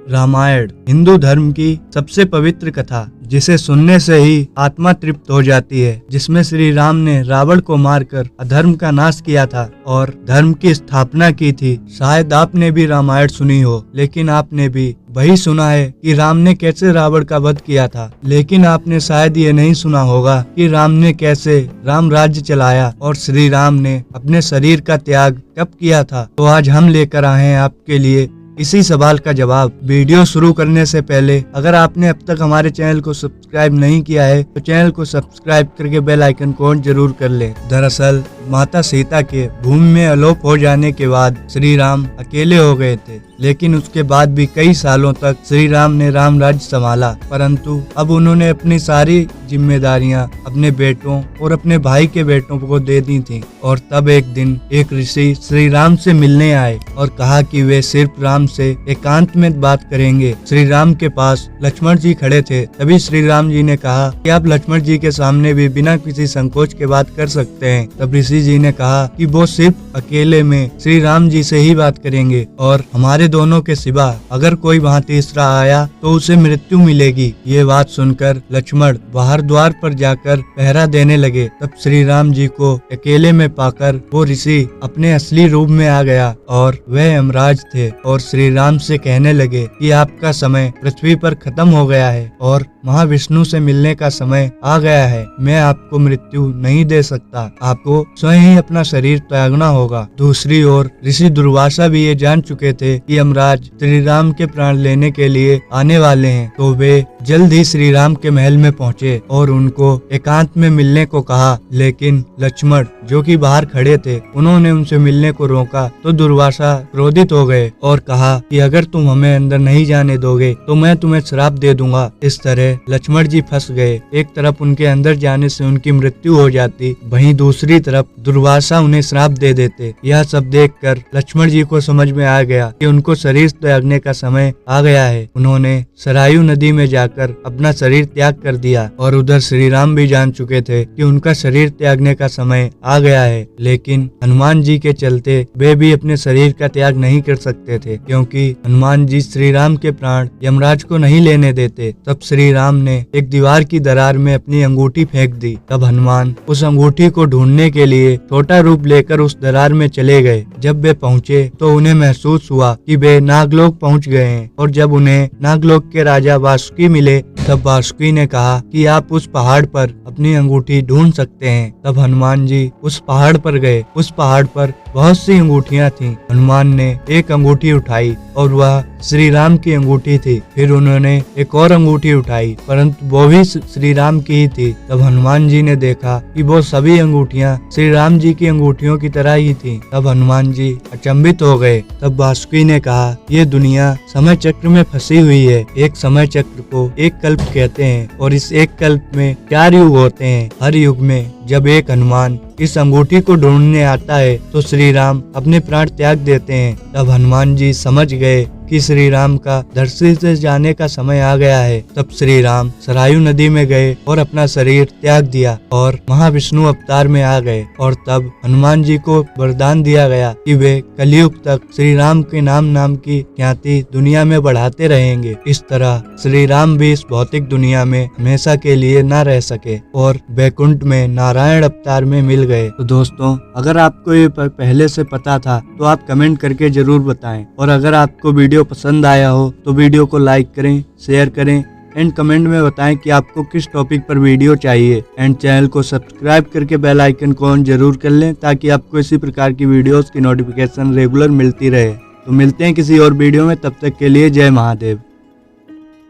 रामायण हिंदू धर्म की सबसे पवित्र कथा, जिसे सुनने से ही आत्मा तृप्त हो जाती है, जिसमें श्री राम ने रावण को मारकर अधर्म का नाश किया था और धर्म की स्थापना की थी। शायद आपने भी रामायण सुनी हो, लेकिन आपने भी वही सुना है कि राम ने कैसे रावण का वध किया था, लेकिन आपने शायद ये नहीं सुना होगा कि राम ने कैसे राम राज्य चलाया और श्री राम ने अपने शरीर का त्याग कब किया था। तो आज हम लेकर आए हैं आपके लिए इसी सवाल का जवाब। वीडियो शुरू करने से पहले अगर आपने अब तक हमारे चैनल को सब्सक्राइब नहीं किया है तो चैनल को सब्सक्राइब करके बेल आइकन को ऑन जरूर कर ले। दरअसल माता सीता के भूमि में अलोप हो जाने के बाद श्री राम अकेले हो गए थे, लेकिन उसके बाद भी कई सालों तक श्री राम ने राम राज्य संभाला, परंतु अब उन्होंने अपनी सारी जिम्मेदारियां अपने बेटों और अपने भाई के बेटों को दे दी थी। और तब एक दिन एक ऋषि श्री राम से मिलने आए और कहा कि वे सिर्फ राम से एकांत में बात करेंगे। श्री राम के पास लक्ष्मण जी खड़े थे। तभी श्री राम जी ने कहा कि आप लक्ष्मण जी के सामने भी बिना किसी संकोच के बात कर सकते हैं। तब ऋषि जी ने कहा कि वो सिर्फ अकेले में श्री राम जी से ही बात करेंगे और हमारे दोनों के सिवा अगर कोई वहाँ तीसरा आया तो उसे मृत्यु मिलेगी। ये बात सुनकर लक्ष्मण बाहर द्वार पर जाकर पहरा देने लगे। तब श्री राम जी को अकेले में पाकर वो ऋषि अपने असली रूप में आ गया और वह यमराज थे और श्री राम से कहने लगे कि आपका समय पृथ्वी पर खत्म हो गया है और महाविष्णु से मिलने का समय आ गया है। मैं आपको मृत्यु नहीं दे सकता, आपको स्वयं ही अपना शरीर त्यागना होगा। दूसरी ओर ऋषि दुर्वासा भी ये जान चुके थे कि यमराज श्री राम के प्राण लेने के लिए आने वाले हैं, तो वे जल्द ही श्री राम के महल में पहुँचे और उनको एकांत में मिलने को कहा। लेकिन लक्ष्मण जो कि बाहर खड़े थे, उन्होंने उनसे मिलने को रोका तो दुर्वासा क्रोधित हो गए और कहा कि अगर तुम हमें अंदर नहीं जाने दोगे तो मैं तुम्हें श्राप दे दूंगा। इस तरह लक्ष्मण जी फंस गए। एक तरफ उनके अंदर जाने से उनकी मृत्यु हो जाती, वहीं दूसरी तरफ दुर्वासा उन्हें श्राप दे देते। यह सब देखकर लक्ष्मण जी को समझ में आ गया कि उनको शरीर त्यागने का समय आ गया है। उन्होंने सरयू नदी में जाकर अपना शरीर त्याग कर दिया और उधर श्री राम भी जान चुके थे कि उनका शरीर त्यागने का समय आ गया है, लेकिन हनुमान जी के चलते वे भी अपने शरीर का त्याग नहीं कर सकते थे, क्योंकि हनुमान जी श्री राम के प्राण यमराज को नहीं लेने देते। तब श्री राम ने एक दीवार की दरार में अपनी अंगूठी फेंक दी। तब हनुमान उस अंगूठी को ढूंढने के लिए छोटा रूप लेकर उस दरार में चले गए। जब वे पहुँचे तो उन्हें महसूस हुआ कि वे नागलोक पहुँच गए हैं, और जब उन्हें नागलोक के राजा वासुकी मिले तब वासुकी ने कहा कि आप उस पहाड़ पर अपनी अंगूठी ढूंढ सकते हैं। तब हनुमान जी उस पहाड़ पर गए। उस पहाड़ पर बहुत सी अंगूठियां थीं। हनुमान ने एक अंगूठी उठाई और वह श्री राम की अंगूठी थी। फिर उन्होंने एक और अंगूठी उठाई, परंतु वो भी श्री राम की ही थी। तब हनुमान जी ने देखा कि वो सभी अंगूठियां श्री राम जी की अंगूठियों की तरह ही थीं। तब हनुमान जी अचंभित हो गए। तब वासुकी ने कहा, ये दुनिया समय चक्र में फंसी हुई है। एक समय चक्र को एक कल्प कहते हैं और इस एक कल्प में 4 युग होते हैं। हर युग में जब एक हनुमान इस अंगूठी को ढूंढने आता है तो श्री राम अपने प्राण त्याग देते हैं। तब हनुमान जी समझ गए कि श्री राम का धरती से जाने का समय आ गया है। तब श्री राम सरयू नदी में गए और अपना शरीर त्याग दिया और महाविष्णु अवतार में आ गए। और तब हनुमान जी को वरदान दिया गया कि वे कलयुग तक श्री राम के नाम की ख्याति दुनिया में बढ़ाते रहेंगे। इस तरह श्री राम भी इस भौतिक दुनिया में हमेशा के लिए न रह सके और वैकुंठ में नारायण अवतार में मिल गए। तो दोस्तों, अगर आपको ये पहले से पता था तो आप कमेंट करके जरूर बताएं, और अगर आपको वीडियो पसंद आया हो तो वीडियो को लाइक करें, शेयर करें एंड कमेंट में बताएं कि आपको किस टॉपिक पर वीडियो चाहिए। एंड चैनल को सब्सक्राइब करके बेल आइकन को ऑन जरूर कर लें ताकि आपको इसी प्रकार की वीडियोस की नोटिफिकेशन रेगुलर मिलती रहे। तो मिलते हैं किसी और वीडियो में, तब तक के लिए जय महादेव।